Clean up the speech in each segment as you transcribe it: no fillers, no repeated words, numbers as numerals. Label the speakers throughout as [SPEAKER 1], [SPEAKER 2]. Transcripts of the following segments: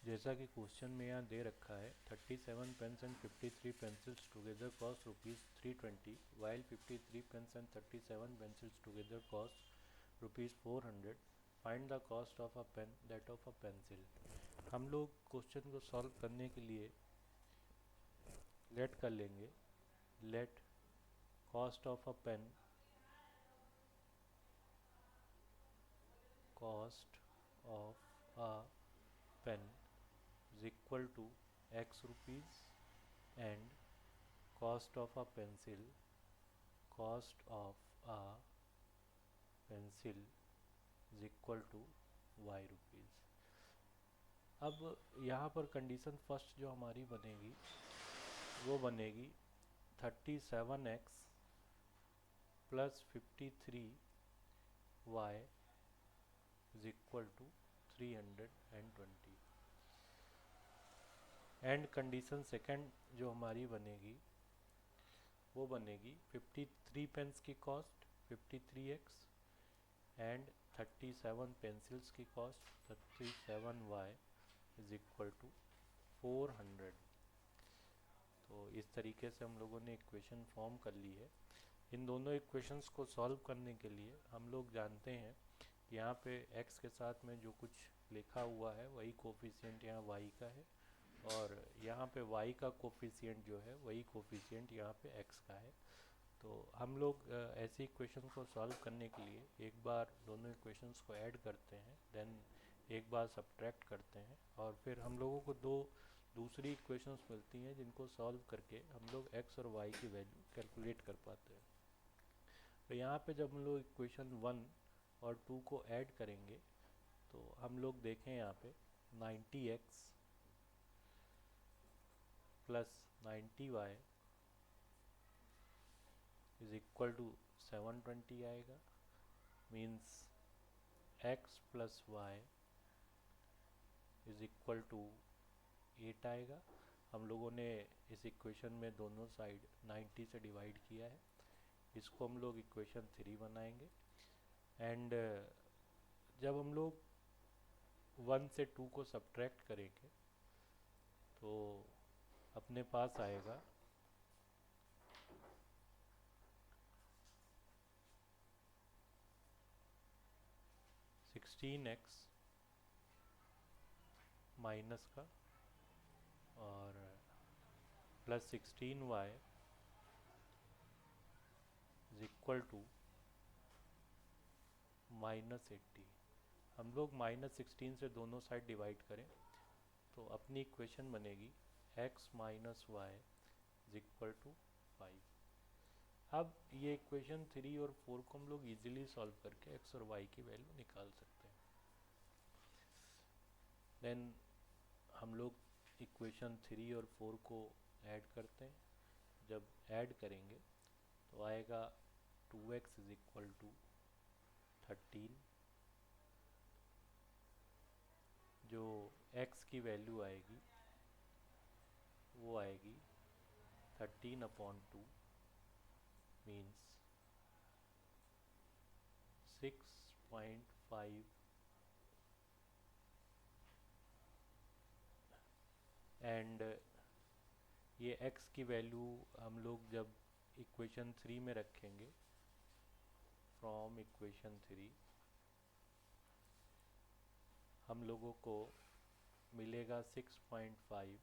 [SPEAKER 1] जैसा कि क्वेश्चन में यहाँ दे रखा है 37 pens and 53 pencils together cost ₹320 while 53 pens and 37 pencils together cost ₹400 find the cost of a pen that of a pencil. हम लोग क्वेश्चन को सॉल्व करने के लिए लेट कर लेंगे। Let cost of a pen cost of a pen is equal to x rupees and cost of a pencil is equal to y rupees। अब यहाँ पर कंडीशन फर्स्ट जो हमारी बनेगी वो बनेगी 37x plus 53y is equal to 320 and condition second जो हमारी बनेगी वो बनेगी 53 पेन्स की कॉस्ट 53x एंड 37 पेंसिल्स की cost 37y is equal to 400। तो इस तरीके से हम लोगों ने इक्वेशन फॉर्म कर ली है। इन दोनों इक्वेशंस को सॉल्व करने के लिए हम लोग जानते हैं कि यहाँ पे x के साथ में जो कुछ लिखा हुआ है वही कोफिशिएंट यहाँ y का है और यहाँ पे y का कोफिशिएंट जो है वही कोफिशिएंट यहाँ पे x का है। तो हम लोग ऐसे इक्वेशन को सॉल्व करने के लिए एक बार दोनों इक्वेशंस को ऐड करते हैं, देन एक बार सब्ट्रैक्ट करते हैं और फिर हम लोगों को दो दूसरी इक्वेशंस मिलती हैं जिनको सॉल्व करके हम लोग x और y की वैल्यू कैलकुलेट कर पाते हैं। तो यहाँ पे जब हम लोग इक्वेशन 1 और 2 को ऐड करेंगे तो हम लोग देखें यहाँ पे 90x plus 90y is equal to 720 आएगा। Means x plus y is equal to 8 आएगा। हम लोगों ने इस इक्वेशन में दोनों साइड 90 से डिवाइड किया है। इसको हम लोग इक्वेशन 3 बनाएंगे एंड जब हम लोग 1 से 2 को सब्ट्रैक्ट करेंगे तो अपने पास आएगा 16x माइनस का और plus 16y is equal to -80। हम लोग -16 से दोनों साइड डिवाइड करें तो अपनी इक्वेशन बनेगी x minus y is equal to 5। अब ये इक्वेशन 3 और 4 को हम लोग इजीली सॉल्व करके x और y की वैल्यू निकाल सकते हैं। देन हम लोग इक्वेशन 3 और 4 को ऐड करते हैं। जब ऐड करेंगे तो आएगा 2x इज इक्वल टू 13। जो x की वैल्यू आएगी वो आएगी 13/2 मीन्स 6.5 एंड ये x की वैल्यू हम लोग जब इक्वेशन 3 में रखेंगे फ्रॉम इक्वेशन 3 हम लोगों को मिलेगा 6.5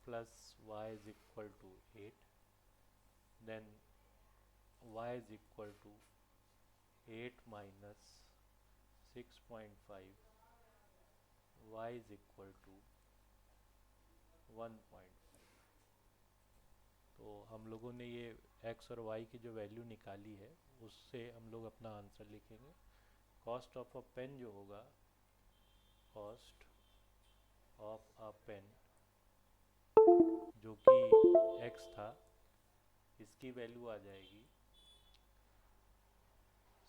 [SPEAKER 1] plus y is equal to 8। Then y is equal to 8 minus 6.5 y is equal to 1.5। तो हम लोगों ने ये x और y की जो वैल्यू निकाली है उससे हम लोग अपना आंसर लिखेंगे। कॉस्ट ऑफ अ पेन जो होगा, कॉस्ट ऑफ अ पेन जो कि x था, इसकी वैल्यू आ जाएगी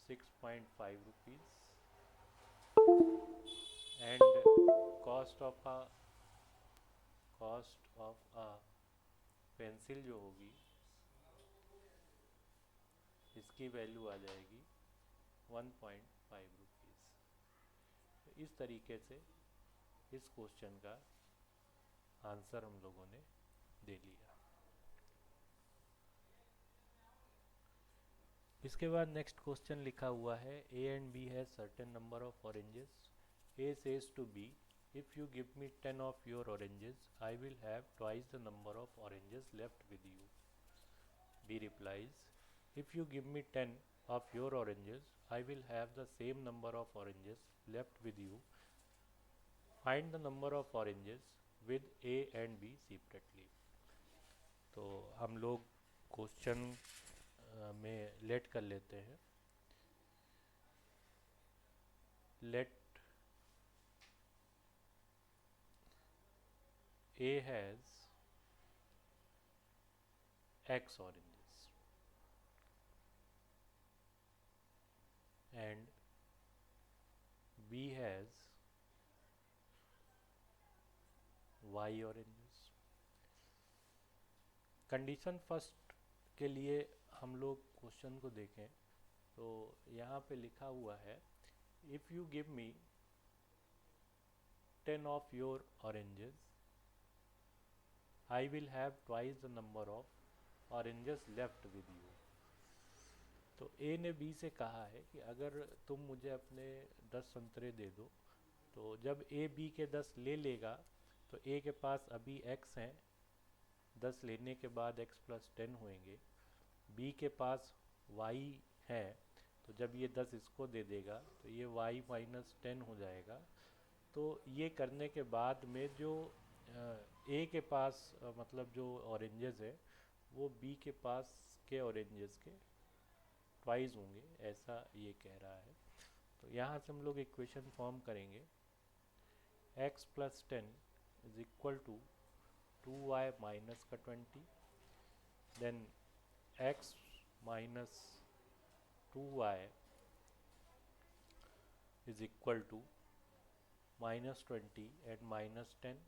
[SPEAKER 1] 6.5 rupees and cost of a pencil जो होगी इसकी वैल्यू आ जाएगी 1.5 रुपीज़। तो इस तरीके से इस क्वेश्चन का आंसर हम लोगों ने दे लिया। इसके बाद नेक्स्ट क्वेश्चन लिखा हुआ है A and B has certain number of oranges. A says to B if you give me 10 of your oranges I will have twice the number of oranges left with you. B replies if you give me 10 of your oranges I will have the same number of oranges left with you. Find the number of oranges with A and B separately. तो हम लोग question में late कर लेते हैं। Let A has X oranges and B has Y oranges। Condition first के लिए हम लोग क्वेश्चन को देखें तो यहाँ पे लिखा हुआ है if you give me 10 of your oranges I will have twice the number of oranges left with you. तो ए ने बी से कहा है कि अगर तुम मुझे अपने 10 संतरे दे दो तो जब ए बी के 10 ले लेगा तो ए के पास अभी x हैं, 10 लेने के बाद x प्लस 10 होंगे। बी के पास y है तो जब ये 10 इसको दे देगा तो ये y माइनस 10 हो जाएगा। तो ये करने के बाद में जो ए के पास मतलब जो ऑरेंजेस है वो बी के पास के ऑरेंजेस के ट्वाइस होंगे, ऐसा ये कह रहा है। तो यहाँ से हम लोग इक्वेशन फॉर्म करेंगे x plus 10 is equal to 2y minus का 20, then x minus 2y is equal to minus 20 and minus 10,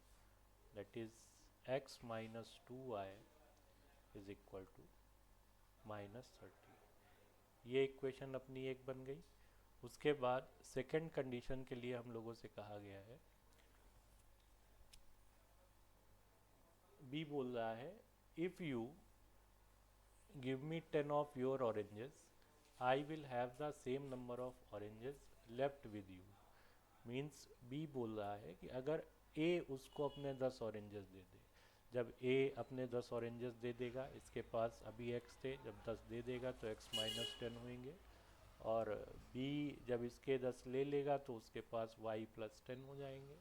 [SPEAKER 1] that is x minus 2y is equal to minus 30। ये इक्वेशन अपनी एक बन गई। उसके बाद सेकंड कंडीशन के लिए हम लोगों से कहा गया है, बी बोल रहा है if you give me 10 of your oranges I will have the same number of oranges left with you. Means B बोल रहा है कि अगर ए उसको अपने 10 ऑरेंजेस दे दे, जब ए अपने 10 ऑरेंजेस दे देगा, इसके पास अभी x थे, जब 10 दे देगा तो x माइनस 10 होंगे, और बी जब इसके 10 ले लेगा तो उसके पास y प्लस 10 हो जाएंगे।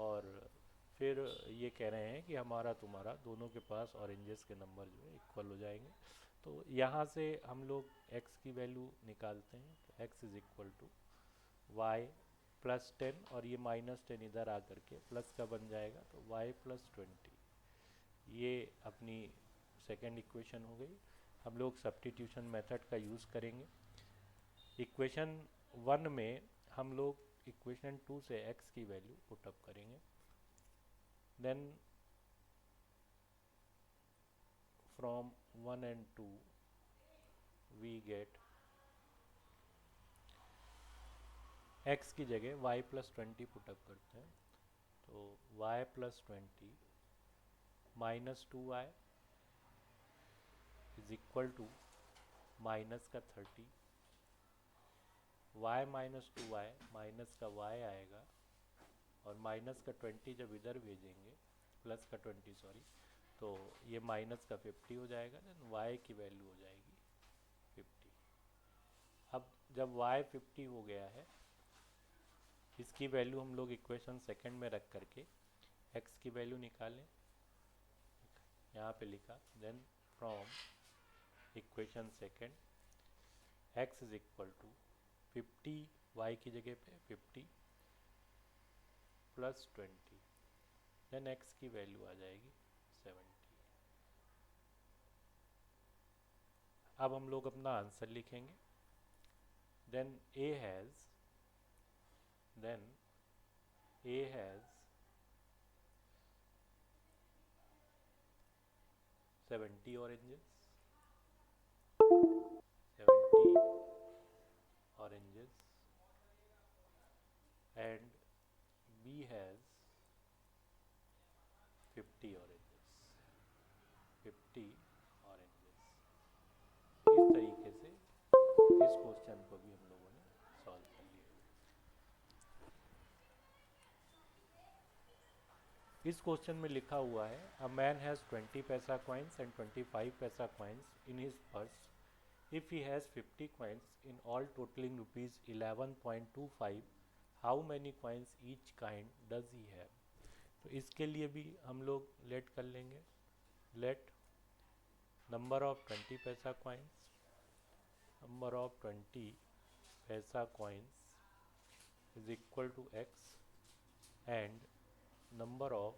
[SPEAKER 1] और फिर ये कह रहे हैं कि हमारा तुम्हारा दोनों के पास ऑरेंजेस के नंबर जो है इक्वल हो जाएंगे। तो यहाँ से हम लोग x की वैल्यू निकालते हैं तो x is equal to y plus 10 और ये माइनस 10 इधर आकर के प्लस का बन जाएगा तो y प्लस 20। ये अपनी सेकेंड इक्वेशन हो गई। हम लोग सब्स्टिट्यूशन मेथड का यूज़ करेंगे। इक्वेशन 1 में हम लोग इक्वेशन 2 से x की वैल्यू पुट अप करेंगे। Then from 1 and 2 we get x की जगह y प्लस 20 पुटअप करते हैं तो y plus 20 minus 2y is equal to minus का 30, y माइनस 2y माइनस का y आएगा और माइनस का 20 जब इधर भेजेंगे प्लस का 20 सॉरी, तो ये माइनस का 50 हो जाएगा। देन y की वैल्यू हो जाएगी 50। अब जब y 50 हो गया है इसकी वैल्यू हम लोग इक्वेशन सेकंड में रख करके x की वैल्यू निकालें। यहाँ पे लिखा then from equation second x is equal to 50 y की जगह पे 50 प्लस 20, देन x की वैल्यू आ जाएगी 70। अब हम लोग अपना आंसर लिखेंगे। Then A has 70 oranges, 70 oranges, and B has 50 oranges, 50 oranges. इस तरीके से इस क्वेश्चन को भी हम लोगों ने सॉल्व कर लिया। इस क्वेश्चन में लिखा हुआ है अ मैन हैज़ 20 पैसा कॉइन्स एंड 25 पैसा coins in his purse if he has 50 coins in all totalling rupees 11.25 how many coins each kind does he have. तो इसके लिए भी हम लोग लेट कर लेंगे। लेट नंबर ऑफ 20 पैसा कॉइन्स, नंबर ऑफ 20 पैसा coins is equal to x and number of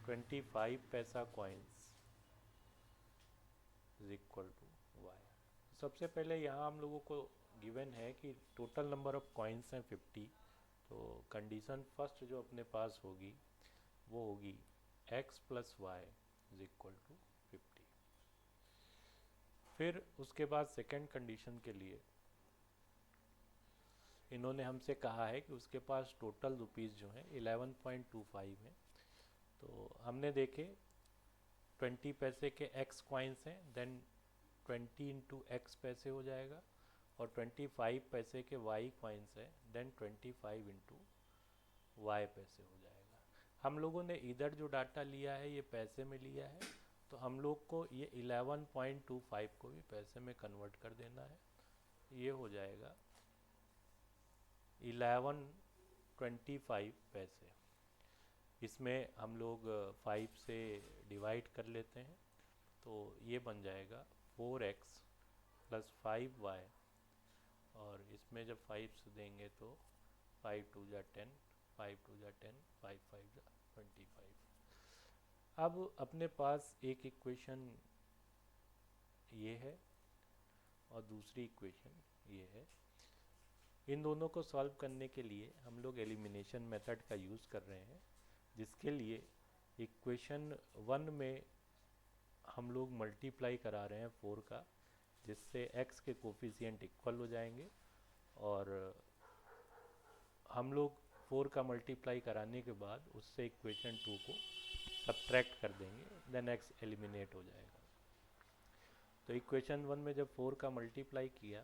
[SPEAKER 1] 25 पैसा coins is equal to y। सबसे पहले यहाँ हम लोगों को गिवन है कि टोटल नंबर ऑफ कॉइन्स हैं 50। तो कंडीशन फर्स्ट जो अपने पास होगी वो होगी x plus y is equal to 50। फिर उसके बाद सेकेंड कंडीशन के लिए इन्होंने हमसे कहा है कि उसके पास टोटल रुपीज़ जो हैं 11.25 हैं। तो हमने देखे 20 पैसे के x कॉइन्स हैं, देन 20 इंटू एक्स पैसे हो जाएगा, और 25 पैसे के y कॉइन्स हैं, देन 25 इंटू वाई पैसे हो जाएगा। हम लोगों ने इधर जो डाटा लिया है ये पैसे में लिया है, तो हम लोग को ये 11.25 को भी पैसे में कन्वर्ट कर देना है। ये हो जाएगा 11.25 पैसे। इसमें हम लोग 5 से डिवाइड कर लेते हैं, तो ये बन जाएगा 4x प्लस 5y, और इसमें जब 5 से देंगे तो 5 2 जा 10, 5 2 जा 10, 5 5 जा 25। अब अपने पास एक इक्वेशन ये है और दूसरी इक्वेशन ये है। इन दोनों को सॉल्व करने के लिए हम लोग एलिमिनेशन मेथड का यूज़ कर रहे हैं, जिसके लिए इक्वेशन 1 में हम लोग मल्टीप्लाई करा रहे हैं 4 का, जिससे x के कोफिशिएंट इक्वल हो जाएंगे, और हम लोग 4 का मल्टीप्लाई कराने के बाद उससे इक्वेशन 2 को सब्ट्रैक्ट कर देंगे, देन x एलिमिनेट हो जाएगा। तो इक्वेशन 1 में जब 4 का मल्टीप्लाई किया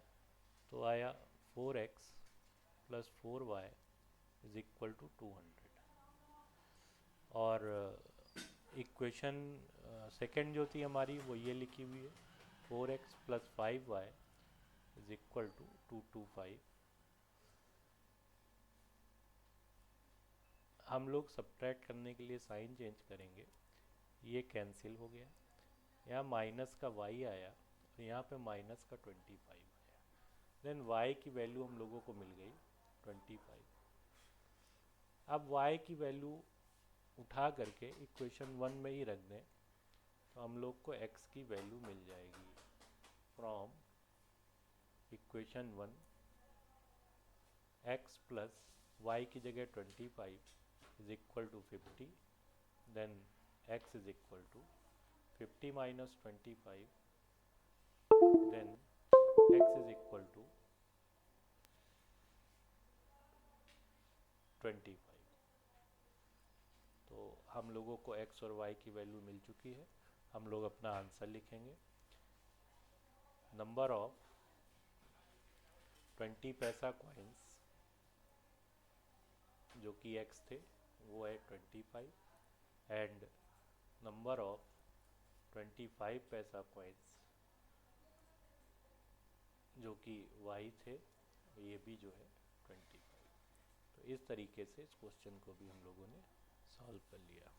[SPEAKER 1] तो आया 4x plus 4y is equal to 200, और इक्वेशन सेकेंड जो थी हमारी वो ये लिखी हुई है 4x plus 5y is equal to 225। हम लोग सब्ट्रैक्ट करने के लिए साइन चेंज करेंगे, ये कैंसिल हो गया, यहाँ माइनस का y आया और यहाँ पे माइनस का 25 आया, देन y की वैल्यू हम लोगों को मिल गई 25। अब y की वैल्यू उठा करके इक्वेशन 1 में ही रख दें तो हम लोग को x की वैल्यू मिल जाएगी from equation 1 x plus y की जगह 25 is equal to 50, then x is equal to 50 minus 25, then x is equal to 25। तो हम लोगों को x और y की वैल्यू मिल चुकी है। हम लोग अपना आंसर लिखेंगे, नंबर ऑफ 20 पैसा कॉइन्स जो कि x थे वो है 25, एंड नंबर ऑफ 25 पैसा कॉइन्स जो कि y थे ये भी जो है 25। तो इस तरीके से इस क्वेश्चन को भी हम लोगों ने सॉल्व कर लिया।